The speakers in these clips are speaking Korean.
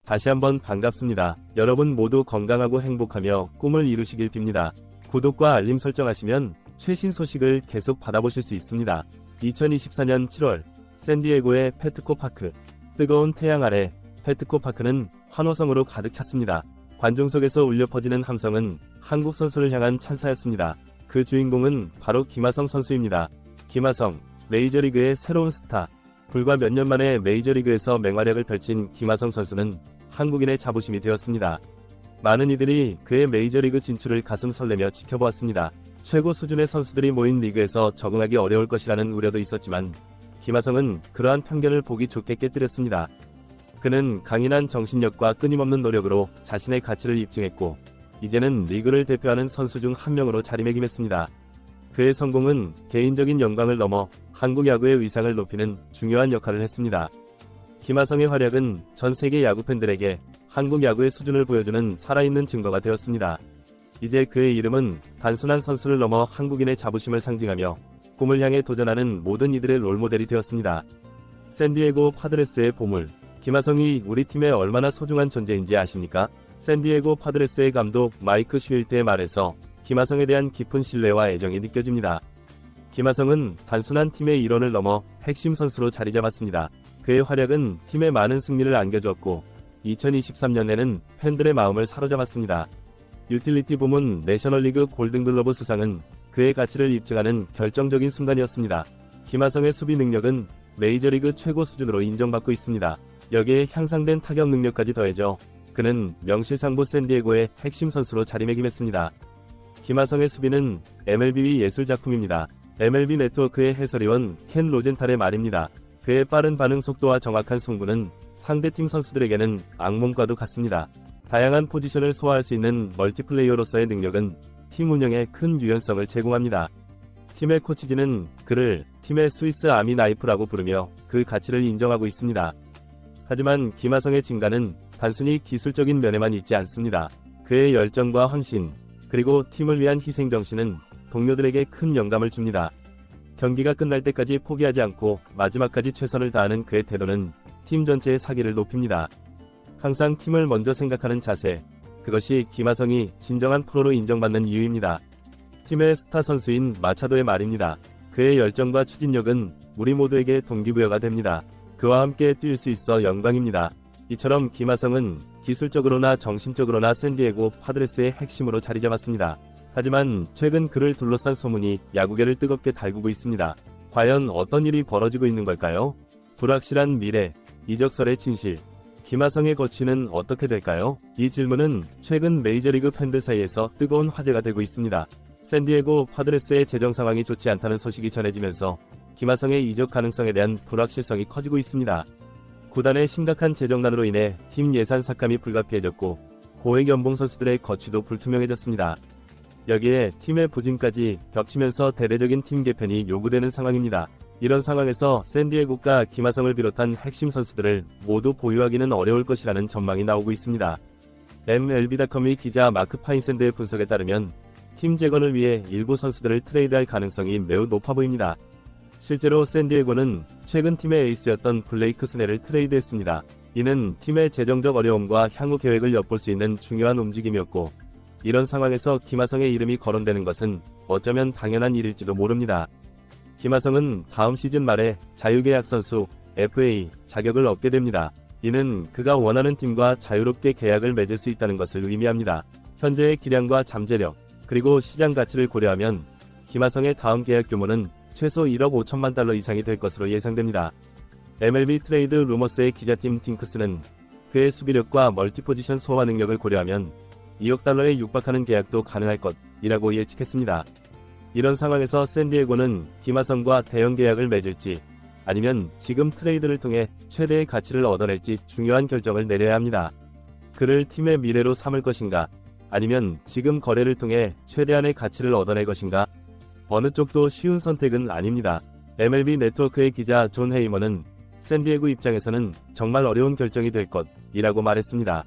다시 한번 반갑습니다. 여러분 모두 건강하고 행복하며 꿈을 이루시길 빕니다. 구독과 알림 설정하시면 최신 소식을 계속 받아보실 수 있습니다. 2024년 7월 샌디에고의 페트코 파크. 뜨거운 태양 아래 페트코 파크는 환호성으로 가득 찼습니다. 관중석에서 울려 퍼지는 함성은 한국 선수를 향한 찬사였습니다. 그 주인공은 바로 김하성 선수입니다. 김하성, 메이저리그의 새로운 스타. 불과 몇 년 만에 메이저리그에서 맹활약을 펼친 김하성 선수는 한국인의 자부심이 되었습니다. 많은 이들이 그의 메이저리그 진출을 가슴 설레며 지켜보았습니다. 최고 수준의 선수들이 모인 리그에서 적응하기 어려울 것이라는 우려도 있었지만 김하성은 그러한 편견을 보기 좋게 깨뜨렸습니다. 그는 강인한 정신력과 끊임없는 노력으로 자신의 가치를 입증했고 이제는 리그를 대표하는 선수 중 한 명으로 자리매김했습니다. 그의 성공은 개인적인 영광을 넘어 한국 야구의 위상을 높이는 중요한 역할을 했습니다. 김하성의 활약은 전 세계 야구 팬들에게 한국 야구의 수준을 보여주는 살아있는 증거가 되었습니다. 이제 그의 이름은 단순한 선수를 넘어 한국인의 자부심을 상징하며 꿈을 향해 도전하는 모든 이들의 롤모델이 되었습니다. 샌디에고 파드레스의 보물. 김하성이 우리 팀에 얼마나 소중한 존재인지 아십니까? 샌디에고 파드레스의 감독 마이크 슈윌트의 말에서 김하성에 대한 깊은 신뢰와 애정이 느껴집니다. 김하성은 단순한 팀의 일원을 넘어 핵심 선수로 자리 잡았습니다. 그의 활약은 팀에 많은 승리를 안겨주었고 2023년에는 팬들의 마음을 사로잡았습니다. 유틸리티 부문 내셔널리그 골든글러브 수상은 그의 가치를 입증하는 결정적인 순간이었습니다. 김하성의 수비 능력은 메이저리그 최고 수준으로 인정받고 있습니다. 여기에 향상된 타격 능력까지 더해져 그는 명실상부 샌디에고의 핵심 선수로 자리매김했습니다. 김하성의 수비는 MLB의 예술작품입니다. MLB 네트워크의 해설위원 켄 로젠탈의 말입니다. 그의 빠른 반응 속도와 정확한 송구는 상대팀 선수들에게는 악몽과도 같습니다. 다양한 포지션을 소화할 수 있는 멀티플레이어로서의 능력은 팀 운영에 큰 유연성을 제공합니다. 팀의 코치진은 그를 팀의 스위스 아미 나이프라고 부르며 그 가치를 인정하고 있습니다. 하지만 김하성의 진가는 단순히 기술적인 면에만 있지 않습니다. 그의 열정과 헌신, 그리고 팀을 위한 희생정신은 동료들에게 큰 영감을 줍니다. 경기가 끝날 때까지 포기하지 않고 마지막까지 최선을 다하는 그의 태도는 팀 전체의 사기를 높입니다. 항상 팀을 먼저 생각하는 자세, 그것이 김하성이 진정한 프로로 인정받는 이유입니다. 팀의 스타 선수인 마차도의 말입니다. 그의 열정과 추진력은 우리 모두에게 동기부여가 됩니다. 그와 함께 뛸 수 있어 영광입니다. 이처럼 김하성은 기술적으로나 정신적으로나 샌디에고 파드레스의 핵심으로 자리 잡았습니다. 하지만 최근 그를 둘러싼 소문이 야구계를 뜨겁게 달구고 있습니다. 과연 어떤 일이 벌어지고 있는 걸까요? 불확실한 미래, 이적설의 진실, 김하성의 거취는 어떻게 될까요? 이 질문은 최근 메이저리그 팬들 사이에서 뜨거운 화제가 되고 있습니다. 샌디에고 파드레스의 재정 상황이 좋지 않다는 소식이 전해지면서 김하성의 이적 가능성에 대한 불확실성이 커지고 있습니다. 구단의 심각한 재정난으로 인해 팀 예산 삭감이 불가피해졌고 고액 연봉 선수들의 거취도 불투명해졌습니다. 여기에 팀의 부진까지 겹치면서 대대적인 팀 개편이 요구되는 상황입니다. 이런 상황에서 샌디에고가 김하성을 비롯한 핵심 선수들을 모두 보유하기는 어려울 것이라는 전망이 나오고 있습니다. MLB.com의 기자 마크 파인샌드의 분석에 따르면 팀 재건을 위해 일부 선수들을 트레이드할 가능성이 매우 높아 보입니다. 실제로 샌디에고는 최근 팀의 에이스였던 블레이크 스넬을 트레이드했습니다. 이는 팀의 재정적 어려움과 향후 계획을 엿볼 수 있는 중요한 움직임이었고 이런 상황에서 김하성의 이름이 거론되는 것은 어쩌면 당연한 일일지도 모릅니다. 김하성은 다음 시즌 말에 자유계약 선수 FA 자격을 얻게 됩니다. 이는 그가 원하는 팀과 자유롭게 계약을 맺을 수 있다는 것을 의미합니다. 현재의 기량과 잠재력, 그리고 시장 가치를 고려하면 김하성의 다음 계약 규모는 최소 1억 5천만 달러 이상이 될 것으로 예상됩니다. MLB 트레이드 루머스의 기자팀 팅크스는 그의 수비력과 멀티포지션 소화 능력을 고려하면 2억 달러에 육박하는 계약도 가능할 것이라고 예측했습니다. 이런 상황에서 샌디에고는 김하성과 대형 계약을 맺을지 아니면 지금 트레이드를 통해 최대의 가치를 얻어낼지 중요한 결정을 내려야 합니다. 그를 팀의 미래로 삼을 것인가 아니면 지금 거래를 통해 최대한의 가치를 얻어낼 것인가? 어느 쪽도 쉬운 선택은 아닙니다. MLB 네트워크의 기자 존 헤이머는 샌디에고 입장에서는 정말 어려운 결정이 될 것이라고 말했습니다.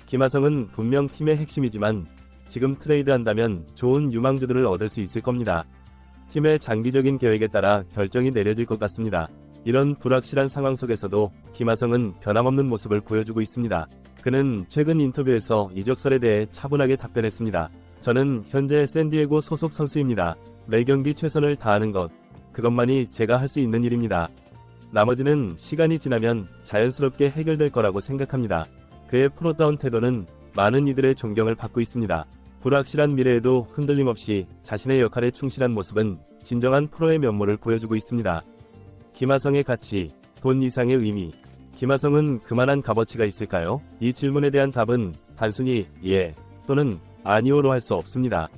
김하성은 분명 팀의 핵심이지만 지금 트레이드한다면 좋은 유망주들을 얻을 수 있을 겁니다. 팀의 장기적인 계획에 따라 결정이 내려질 것 같습니다. 이런 불확실한 상황 속에서도 김하성은 변함없는 모습을 보여주고 있습니다. 그는 최근 인터뷰에서 이적설에 대해 차분하게 답변했습니다. 저는 현재 샌디에고 소속 선수입니다. 매 경기 최선을 다하는 것, 그것만이 제가 할 수 있는 일입니다. 나머지는 시간이 지나면 자연스럽게 해결될 거라고 생각합니다. 그의 프로다운 태도는 많은 이들의 존경을 받고 있습니다. 불확실한 미래에도 흔들림 없이 자신의 역할에 충실한 모습은 진정한 프로의 면모를 보여주고 있습니다. 김하성의 가치, 돈 이상의 의미. 김하성은 그만한 값어치가 있을까요? 이 질문에 대한 답은 단순히 예 또는 아니오로 할 수 없습니다.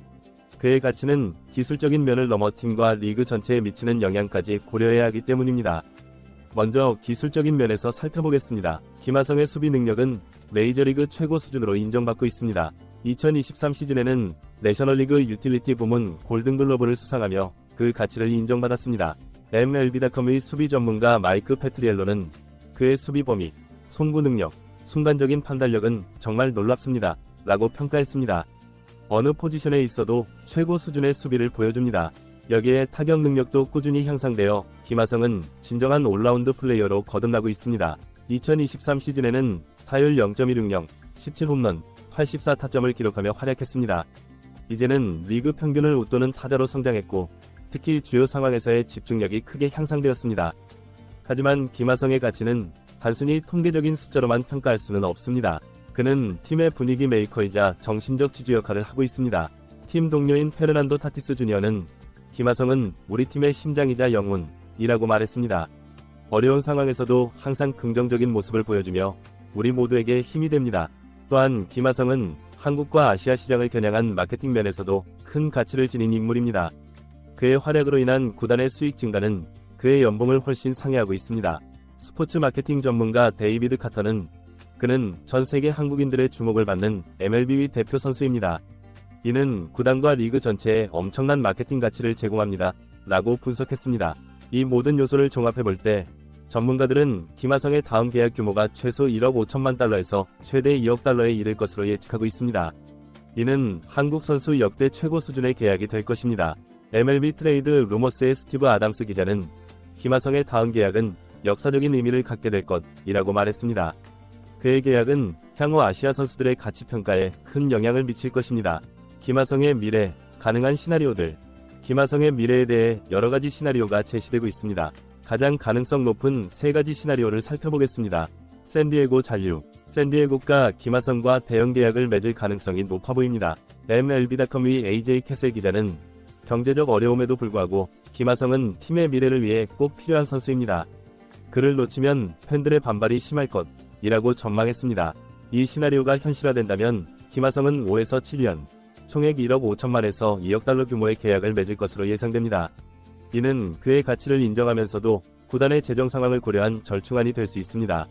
그의 가치는 기술적인 면을 넘어 팀과 리그 전체에 미치는 영향까지 고려해야 하기 때문입니다. 먼저 기술적인 면에서 살펴보겠습니다. 김하성의 수비 능력은 메이저리그 최고 수준으로 인정받고 있습니다. 2023 시즌에는 내셔널리그 유틸리티 부문 골든글러브를 수상하며 그 가치를 인정받았습니다. MLB.com의 수비 전문가 마이크 페트리엘로는 그의 수비 범위, 송구 능력, 순간적인 판단력은 정말 놀랍습니다. 라고 평가했습니다. 어느 포지션에 있어도 최고 수준의 수비를 보여줍니다. 여기에 타격 능력도 꾸준히 향상되어 김하성은 진정한 올라운드 플레이어로 거듭나고 있습니다. 2023 시즌에는 타율 0.160, 17홈런, 84타점을 기록하며 활약했습니다. 이제는 리그 평균을 웃도는 타자로 성장했고 특히 주요 상황에서의 집중력이 크게 향상되었습니다. 하지만 김하성의 가치는 단순히 통계적인 숫자로만 평가할 수는 없습니다. 그는 팀의 분위기 메이커이자 정신적 지주 역할을 하고 있습니다. 팀 동료인 페르난도 타티스 주니어는 김하성은 우리 팀의 심장이자 영혼이라고 말했습니다. 어려운 상황에서도 항상 긍정적인 모습을 보여주며 우리 모두에게 힘이 됩니다. 또한 김하성은 한국과 아시아 시장을 겨냥한 마케팅 면에서도 큰 가치를 지닌 인물입니다. 그의 활약으로 인한 구단의 수익 증가는 그의 연봉을 훨씬 상회하고 있습니다. 스포츠 마케팅 전문가 데이비드 카터는 그는 전 세계 한국인들의 주목을 받는 MLB 대표 선수입니다. 이는 구단과 리그 전체에 엄청난 마케팅 가치를 제공합니다. 라고 분석했습니다. 이 모든 요소를 종합해볼 때 전문가들은 김하성의 다음 계약 규모가 최소 1억 5천만 달러에서 최대 2억 달러에 이를 것으로 예측하고 있습니다. 이는 한국 선수 역대 최고 수준의 계약이 될 것입니다. MLB 트레이드 루머스의 스티브 아담스 기자는 김하성의 다음 계약은 역사적인 의미를 갖게 될 것이라고 말했습니다. 그의 계약은 향후 아시아 선수들의 가치 평가에 큰 영향을 미칠 것입니다. 김하성의 미래, 가능한 시나리오들. 김하성의 미래에 대해 여러가지 시나리오가 제시되고 있습니다. 가장 가능성 높은 3가지 시나리오를 살펴보겠습니다. 샌디에고 잔류. 샌디에고가 김하성과 대형 계약을 맺을 가능성이 높아 보입니다. MLB.com의 AJ 캐셀 기자는 경제적 어려움에도 불구하고 김하성은 팀의 미래를 위해 꼭 필요한 선수입니다. 그를 놓치면 팬들의 반발이 심할 것이라고 전망했습니다. 이 시나리오가 현실화된다면 김하성은 5에서 7년, 총액 1억 5천만에서 2억 달러 규모의 계약을 맺을 것으로 예상됩니다. 이는 그의 가치를 인정하면서도 구단의 재정 상황을 고려한 절충안이 될 수 있습니다.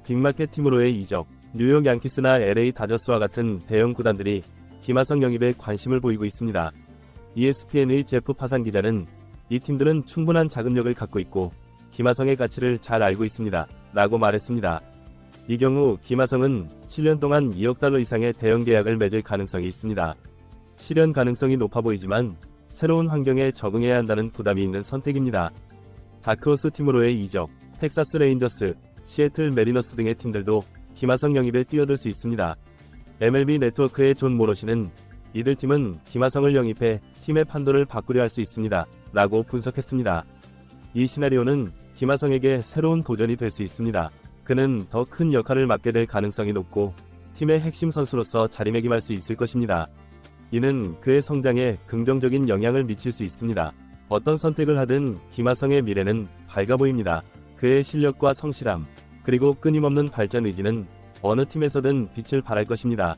빅마켓 팀으로의 이적. 뉴욕 양키스나 LA 다저스와 같은 대형 구단들이 김하성 영입에 관심을 보이고 있습니다. ESPN의 제프 파산 기자는 이 팀들은 충분한 자금력을 갖고 있고 김하성의 가치를 잘 알고 있습니다. 라고 말했습니다. 이 경우 김하성은 7년 동안 2억 달러 이상의 대형 계약을 맺을 가능성이 있습니다. 실현 가능성이 높아 보이지만 새로운 환경에 적응해야 한다는 부담이 있는 선택입니다. 다크호스 팀으로의 이적. 텍사스 레인저스, 시애틀 메리너스 등의 팀들도 김하성 영입에 뛰어들 수 있습니다. MLB 네트워크의 존 모로시는 이들 팀은 김하성을 영입해 팀의 판도를 바꾸려 할 수 있습니다. 라고 분석했습니다. 이 시나리오는 김하성에게 새로운 도전이 될 수 있습니다. 그는 더 큰 역할을 맡게 될 가능성이 높고 팀의 핵심 선수로서 자리매김할 수 있을 것입니다. 이는 그의 성장에 긍정적인 영향을 미칠 수 있습니다. 어떤 선택을 하든 김하성의 미래는 밝아 보입니다. 그의 실력과 성실함, 그리고 끊임없는 발전 의지는 어느 팀에서든 빛을 발할 것입니다.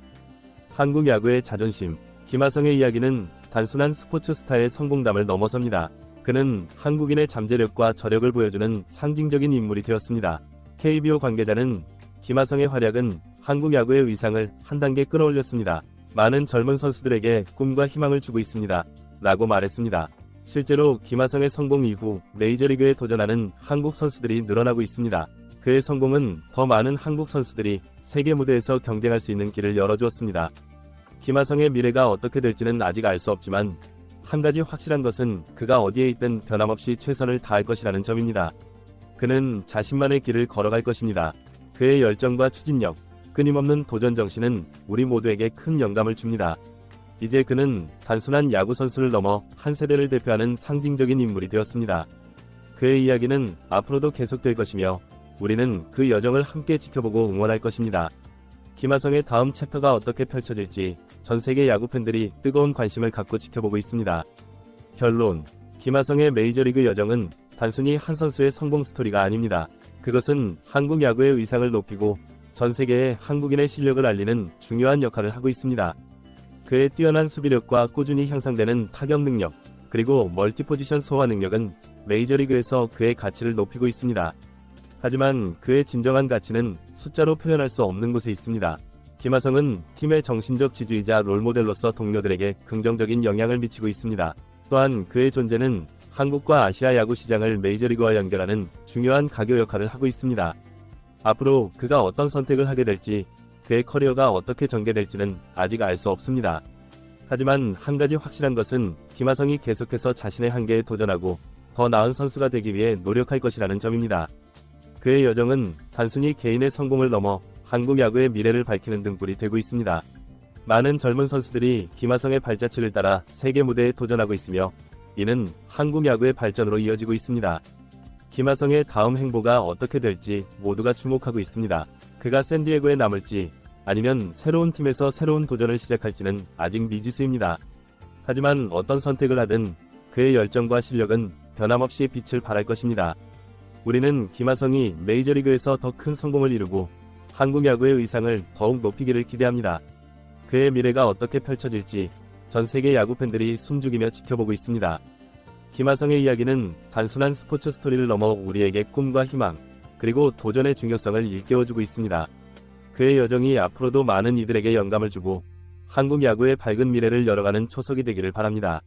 한국 야구의 자존심. 김하성의 이야기는 단순한 스포츠 스타의 성공담을 넘어섭니다. 그는 한국인의 잠재력과 저력을 보여주는 상징적인 인물이 되었습니다. KBO 관계자는 김하성의 활약은 한국 야구의 위상을 한 단계 끌어올렸습니다. 많은 젊은 선수들에게 꿈과 희망을 주고 있습니다. 라고 말했습니다. 실제로 김하성의 성공 이후 메이저리그에 도전하는 한국 선수들이 늘어나고 있습니다. 그의 성공은 더 많은 한국 선수들이 세계 무대에서 경쟁할 수 있는 길을 열어주었습니다. 김하성의 미래가 어떻게 될지는 아직 알 수 없지만 한 가지 확실한 것은 그가 어디에 있든 변함없이 최선을 다할 것이라는 점입니다. 그는 자신만의 길을 걸어갈 것입니다. 그의 열정과 추진력, 끊임없는 도전 정신은 우리 모두에게 큰 영감을 줍니다. 이제 그는 단순한 야구 선수를 넘어 한 세대를 대표하는 상징적인 인물이 되었습니다. 그의 이야기는 앞으로도 계속될 것이며 우리는 그 여정을 함께 지켜보고 응원할 것입니다. 김하성의 다음 챕터가 어떻게 펼쳐질지 전 세계 야구 팬들이 뜨거운 관심을 갖고 지켜보고 있습니다. 결론: 김하성의 메이저리그 여정은 단순히 한 선수의 성공 스토리가 아닙니다. 그것은 한국 야구의 위상을 높이고 전 세계에 한국인의 실력을 알리는 중요한 역할을 하고 있습니다. 그의 뛰어난 수비력과 꾸준히 향상되는 타격 능력, 그리고 멀티포지션 소화 능력은 메이저리그에서 그의 가치를 높이고 있습니다. 하지만 그의 진정한 가치는 숫자로 표현할 수 없는 곳에 있습니다. 김하성은 팀의 정신적 지주이자 롤모델로서 동료들에게 긍정적인 영향을 미치고 있습니다. 또한 그의 존재는 한국과 아시아 야구 시장을 메이저리그와 연결하는 중요한 가교 역할을 하고 있습니다. 앞으로 그가 어떤 선택을 하게 될지, 그의 커리어가 어떻게 전개될지는 아직 알 수 없습니다. 하지만 한 가지 확실한 것은 김하성이 계속해서 자신의 한계에 도전하고 더 나은 선수가 되기 위해 노력할 것이라는 점입니다. 그의 여정은 단순히 개인의 성공을 넘어 한국 야구의 미래를 밝히는 등불이 되고 있습니다. 많은 젊은 선수들이 김하성의 발자취를 따라 세계 무대에 도전하고 있으며 이는 한국 야구의 발전으로 이어지고 있습니다. 김하성의 다음 행보가 어떻게 될지 모두가 주목하고 있습니다. 그가 샌디에고에 남을지 아니면 새로운 팀에서 새로운 도전을 시작할지는 아직 미지수입니다. 하지만 어떤 선택을 하든 그의 열정과 실력은 변함없이 빛을 발할 것입니다. 우리는 김하성이 메이저리그에서 더 큰 성공을 이루고 한국 야구의 위상을 더욱 높이기를 기대합니다. 그의 미래가 어떻게 펼쳐질지 전 세계 야구 팬들이 숨죽이며 지켜보고 있습니다. 김하성의 이야기는 단순한 스포츠 스토리를 넘어 우리에게 꿈과 희망, 그리고 도전의 중요성을 일깨워주고 있습니다. 그의 여정이 앞으로도 많은 이들에게 영감을 주고 한국 야구의 밝은 미래를 열어가는 초석이 되기를 바랍니다.